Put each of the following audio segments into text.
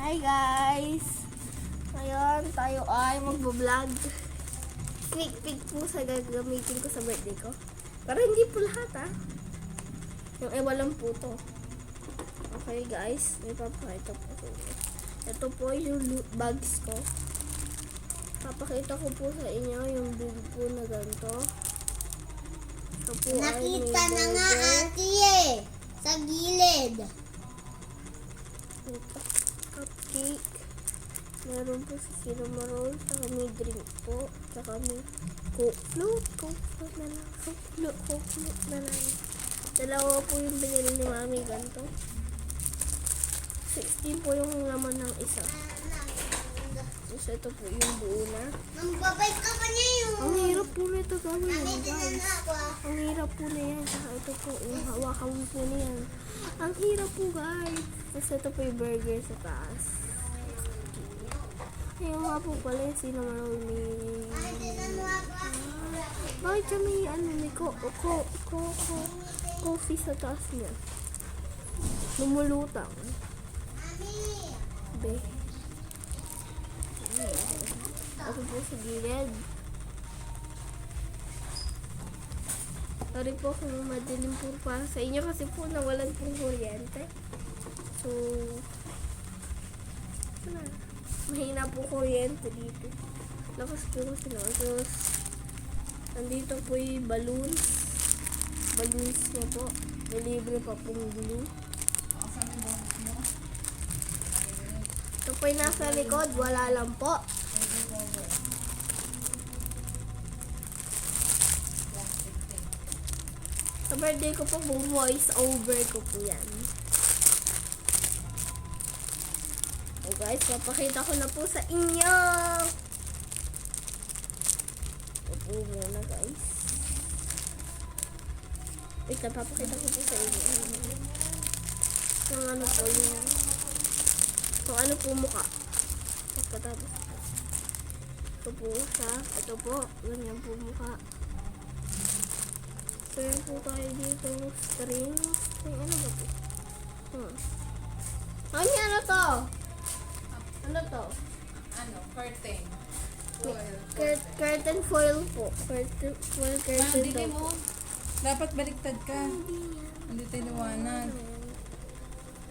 Hi guys! Ngayon tayo ay magbo-vlog. Sneak peek po sa gagamitin ko sa birthday ko. Pero hindi po lahat Yung ewan lang po to. Okay guys, may papakita po sa inyo. Ito po yung loot bags ko. Papakita ko po sa inyo yung big po na ganito. Ito po Nakita na nga ate sa gilid. Cupcake. Meron po sa cinnamon roll. Saka may drink po. Saka may coke float. Coke float na lang. Coke float na lang. Dalawa po yung binili ni mami ganito. 16 po yung laman ng isa. So ito po yung buo na. Mambabay ka pa niya yung... Ang hirap po na ito gawin Nakita guys. na ako. Ang hirap po na yan. Saka ito po yung hawakan po na yan. Ang hirap po guys. Tapos ito po yung burger sa taas. Ayun nga po pala yung cinnamon roll ni... Bakit siya may may coffee sa taas niya? Lumulutang. Be. Ako po sa gilid. Sorry po kung madilim po para sa inyo kasi po nawalan pong kuryente. So, mahina po kuryente dito. Lakas po kasi Tapos, nandito po yung balloons. Balloons niya po. May libre pa pong glue. Ito po yung nasa likod. Wala lang po. Sa birthday ko po, voice over ko po yan. So guys, papakita ko na po sa inyo. Ito po muna guys. Wait, papakita ko po sa inyo. Yung ano po yung... Kung ano po mukha. Pagkatapos. Ito po siya. Ito po. Ganyan po mukha. Meron po tayo dito string. String ano ba po? Mami, ano to? Ano to? Ano? Curtain. Curtain foil po. Curtain Hindi daw po. mo. Dapat baliktad ka. Hindi tayo liwanag.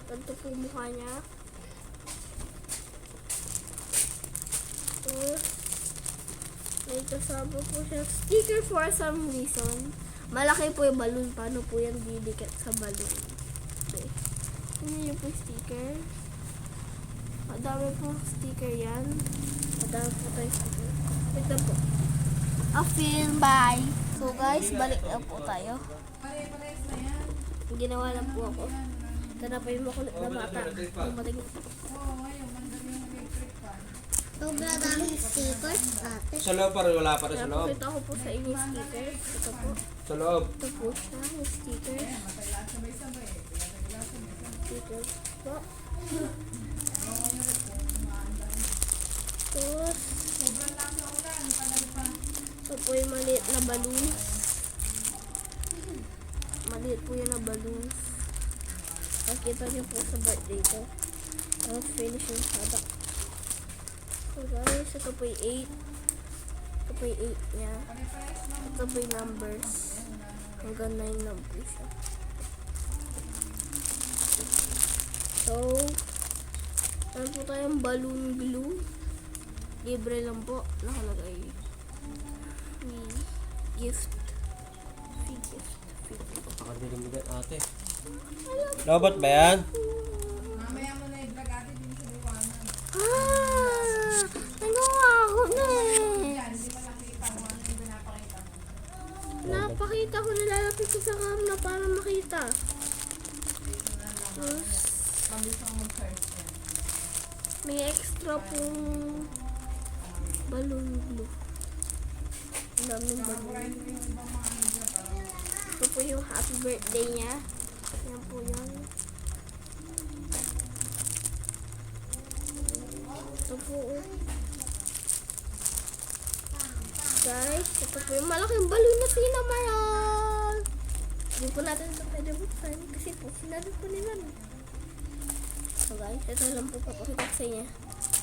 Ganito po mukha niya. Tapos, may kasama po siya sticker for some reason. Malaki po yung balloon. Paano po yan didikit sa balloon? Okay. Ano yung po sticker? Madami po sticker yan. Madami po tayo sticker. Ito po. A film by. So guys, balik na po tayo. Pare-pares na yan. Ginawa lang po ako. Ito na po yung makulit na bata. Yung matigil. Oo, ngayon. Mandali yung electric fan. Sobrang daming stickers ate. Sa loob para wala pa rin sa Kaya loob. pakita ko po sa inyo yung sticker. Ito po. Sa loob. Ito po siya, yung sticker. Sticker po. Tapos, ito po yung maliit na balloons. Maliit po yan na balloons. Nakita niyo po sa birthday ko. Tapos finish yung product. So guys, ito po yung 8. Ito po yung 8 niya. Ito po yung numbers. Hanggang 9 lang po siya. So, meron po tayong balloon glue. Libre lang po. Nakalagay. Free gift. Free gift. Free gift. Pakadilimugan ate. Robot ba yan? Mamaya mo na i-vlog ate din sa liwanag. Nagawa ako na eh. Yan, hindi mo nakita mo ano yung pinapakita mo. Napakita ko, nilalapit ko sa camera para makita. Tapos, Mabilis ako mag-search yan. may extra pong balloon glue. Ang daming balloon. Ito po yung happy birthday niya. Yan po yan. Ito po. Guys, ito po yung malaking balloon na sinamaral. Hindi po natin ito pwede buksan kasi po sinado po nila. So guys, ito lang po papakita ko sa inyo.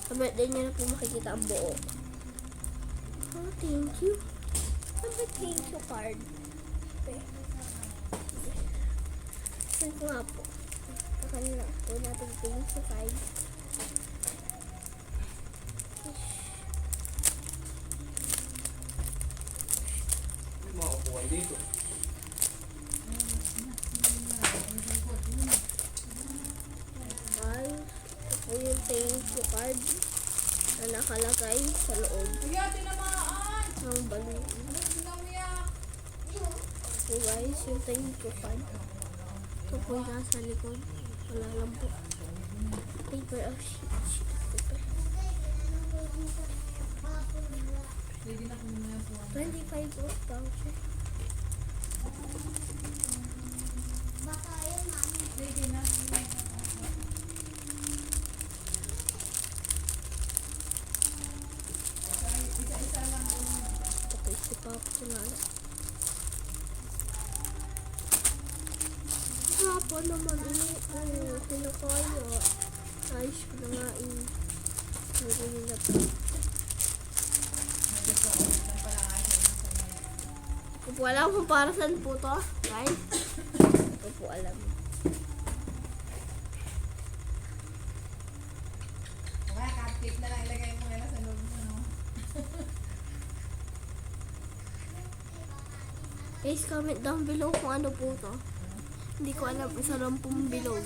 Sa birthday niya na po makikita ang buo. Oh, thank you. Ano ba thank you card? Okay. Saan ko nga po? Sa kanila po natin thank sa side. Makakuha dito. Ay, ito po yung thank you card na nakalagay sa loob Sige, tinamaan! ng balloon. Namiyak! So guys, yung thank you card. Ito po yung nasa likod. Wala lang po. Paper of sheet of paper. Ready na kung muna po. 25 off voucher. Ready na. Isa-isa lang po. Ito si Papa Sinala. Hapa naman ini. Pinakaya. Ayos ko na nga ini. Nagawin na po. Hindi po alam kung para saan po to. Guys. Hindi po alam. Okay, cupcake na lang ilagay mo yan sa loob mo, no? Guys, comment down below kung ano po to. Hindi ko alam. Isa lang pong bilog.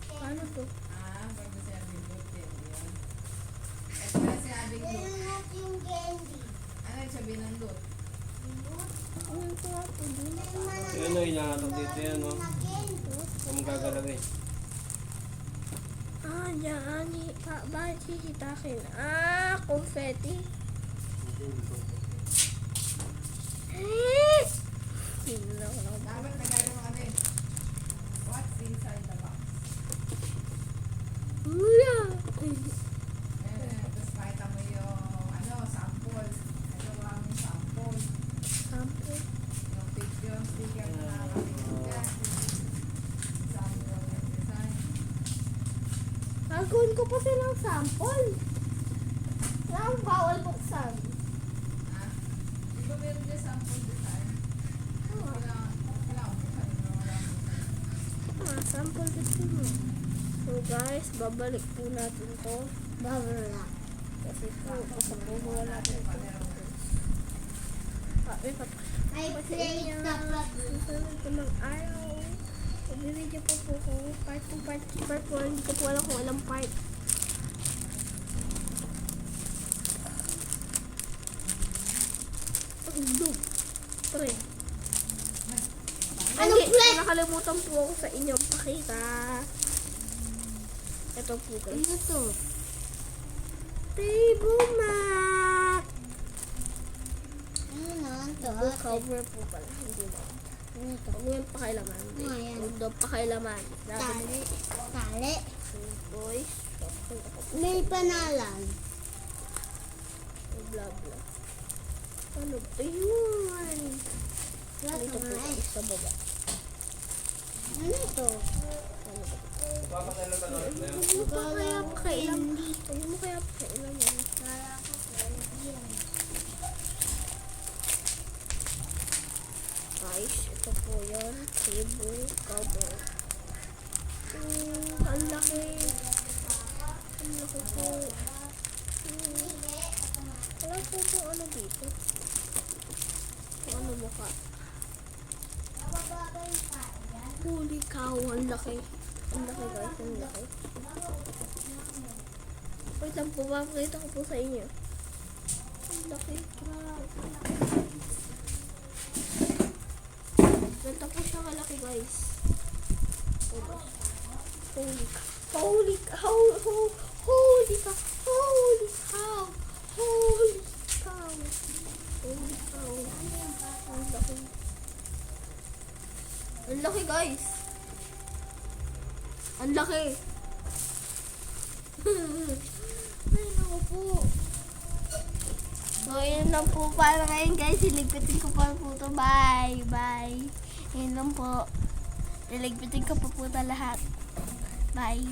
Paano to? Ah, pag sinabing loot din yun. Ito na sinabing loot. Ano yung sabihin ng loot? Ano to nga po? Yan o, inahatag dito yan o. Ang gagalagay. Ah, diyan. Bakit sisitakin? Ah, confetti. Hindi na ako nakabalik. Dapat nagano mo kami. What's inside the box? Uya! Tapos pakita mo yung sample. Ito ang sample. Sample. Yung picture, sticker na nakakapit dyan. Sample ng design. Gagawin ko pa silang sample. Lang bawal buksan. Ah, di ba meron dyan sample design? Kailangan mo sa inyo. Ah, sample gusto mo. So guys, babalik po natin to. Babala. Kasi po, kasabuhan natin ito. Ah, may I played the susunod ko ng araw. Magbibideo po ko part 2, part 3, part 4. Hindi ko po alam kung ilang part. Dog. Pre. Ano, Hindi, pre? nakalimutan po ako sa inyong pakita. Ito po guys. Ano to? Table mat. Ano naman to? Book cover po pala. Hindi na. Ano to? Huwag mo yung pakailaman. Ayan. Huwag daw pakailaman. Tali. Tali. Boys. May panalan. Blah blah. Ano ba yun? Wala Ito po nga eh. guys sa baba. Ano to? Papasailan ka doon. Huwag mo pa kaya pakailam. Huwag mo kaya pakailaman. Guys, ito po yun. Table cover. Ang laki. Ang laki po. Wala po kung ano dito. Kung ano mukha. Holy cow, ang laki. Ang laki guys, ang laki. Wait lang po, papakita ko po sa inyo. Ang laki. Ganito po siya kalaki guys. Oh gosh. Holy cow. Holy cow. Holy cow. Holy cow. Holy cow. Holy cow. Ang laki. Ang laki guys. Ang laki. Ay, naku po. So, yun lang po para ngayon guys. Silippitin ko pa po ito. Bye. Bye. Yun lang po. Iligpitin ko po lahat. Bye.